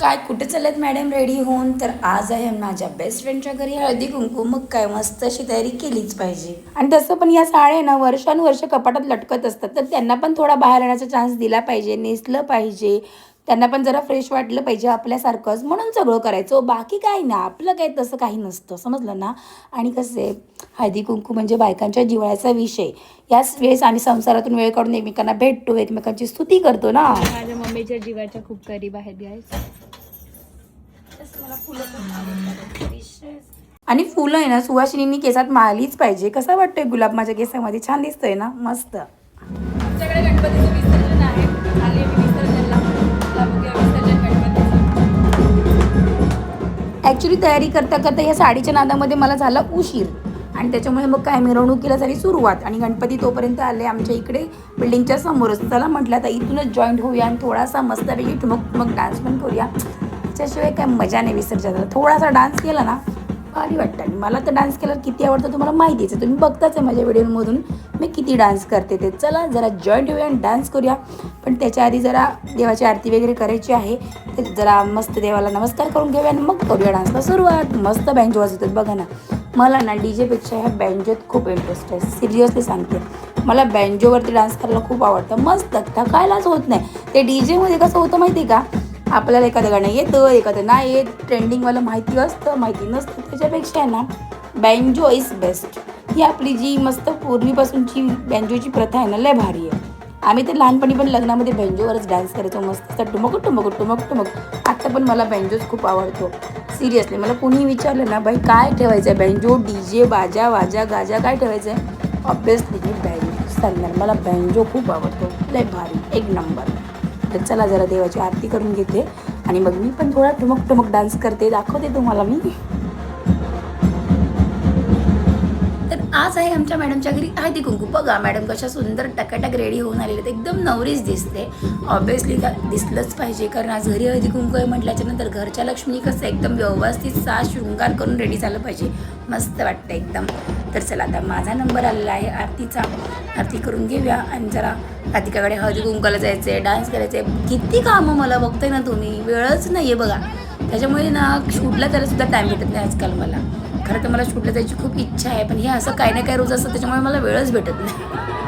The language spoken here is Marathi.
काय कुठे चालत मॅडम रेडी होऊन? तर आज आहे माझ्या बेस्ट फ्रेंडच्या घरी हळदी कुंकू. मग काय मस्त अशी तयारी केलीच पाहिजे. आणि तसं पण या साड्या ना वर्षानुवर्ष कपाटात लटकत असतात, तर त्यांना पण थोडा बाहेर येण्याचा चान्स दिला पाहिजे, नेसलं पाहिजे. त्यांना पण जरा फ्रेश वाटलं पाहिजे आपल्यासारखंच, म्हणून सगळं करायचं. बाकी काही ना, आपलं काही तसं काही नसतं, समजलं ना. आणि कसं आहे, हळदी कुंकू म्हणजे बायकांच्या जिव्हाळ्याचा विषय. याच वेळेस आम्ही संसारातून वेळ काढून एकमेकांना भेटतो, एकमेकांची स्तुती करतो ना. माझ्या मम्मीच्या जीवाच्या खूप करीब आहेत गाईस. आणि फुलं आहे ना सुवासिनींनी केसात मारलीच पाहिजे. कसा वाटतोय गुलाब माझ्या केसामध्ये? छान दिसतोय ना, मस्त. आमच्याकडे गणपतीचं विसर्जन आहे. आले मी विसर्जनला. बघूया विसर्जन गणपतीचं. ॲक्च्युली तयारी करता करता या साडीच्या नादामध्ये मला झाला उशीर, आणि त्याच्यामुळे मग काय मिरवणुकीला झाली सुरुवात. आणि गणपती तोपर्यंत आले आमच्या इकडे बिल्डिंगच्या समोरच. चला म्हटलं आता इथूनच जॉईंट होऊया आणि थोडासा मस्तपैकी ठुमक डान्स पण करूया. त्याच्याशिवाय काय मजा नाही विसर्जनाला. थोडासा डान्स केला ना भारी वाटतं. आणि मला तर डान्स केला किती आवडतं तुम्हाला माहितीच आहे. तुम्ही बघताच आहे माझ्या व्हिडिओमधून मी किती डान्स करते ते. चला जरा जॉईंट होऊया आणि डान्स करूया. पण त्याच्या आधी जरा देवाची आरती वगैरे करायची आहे. तर जरा मस्त देवाला नमस्कार करून घेऊया आणि मग करूया डान्सला सुरुवात. मस्त बँजो वाजवतात बघा ना. मला ना डीजेपेक्षा ह्या बँजोत खूप इंटरेस्ट आहे, सिरियसली सांगते. मला बँजोवरती डान्स करायला खूप आवडतं. मस्त थकायलाच होत नाही. ते डीजेमध्ये कसं होतं माहिती आहे का, आपल्याला एखादं गाणं येतं, एखादं नाही येत, ट्रेंडिंगवालं माहिती असतं, माहिती नसतं. त्याच्यापेक्षा आहे ना बँजो इज बेस्ट. ही आपली जी मस्त पूर्वीपासूनची बँजोची प्रथा आहे ना, लय भारी आहे. आम्ही तर लहानपणी पण लग्नामध्ये बँजोवरच डान्स करायचो मस्त. तर टुमक टुमक टुमक टुमक. आत्ता पण मला बँजोच खूप आवडतो. सिरियसली मला कोणी विचारलं ना, बाई काय ठेवायचं आहे, बँजो, डीजे, बाजा वाजा गाजा काय ठेवायचं आहे, ऑब्वियसली मी बँजो सांगणार. मला बँजो खूप आवडतो, लय भारी, एक नंबर. तर चला जरा देवाची आरती करून घेते आणि मग मी पण थोडा ठुमक डान्स करते, दाखवते तुम्हाला मी. तर आज आहे आमच्या मॅडमच्या घरी हळदी कुंकू. बघा मॅडम कशा सुंदर टकाटक रेडी होऊन आलेले आहेत. एकदम नवरीच दिसते. ऑब्वियसली दिसलंच पाहिजे, कारण आज घरी हळदी कुंकू आहे म्हटल्याच्यानंतर घरच्या लक्ष्मी कसं एकदम व्यवस्थित साज शृंगार करून रेडी झालं पाहिजे. मस्त वाटतं एकदम. तर चला आता माझा नंबर आलेला आहे आरतीचा. आरती करून घेऊया आणि जरा राधिकाकडे हळदी कुंकाला जायचं आहे, डान्स करायचं आहे. किती कामं मला बघताय ना तुम्ही, वेळच नाही आहे बघा. त्याच्यामुळे ना शूटला त्यालासुद्धा टाईम भेटत नाही आजकाल मला. खरं तर मला शूटला जायची खूप इच्छा आहे, पण हे असं काही ना काही रोज असतं, त्याच्यामुळे मला वेळच भेटत नाही.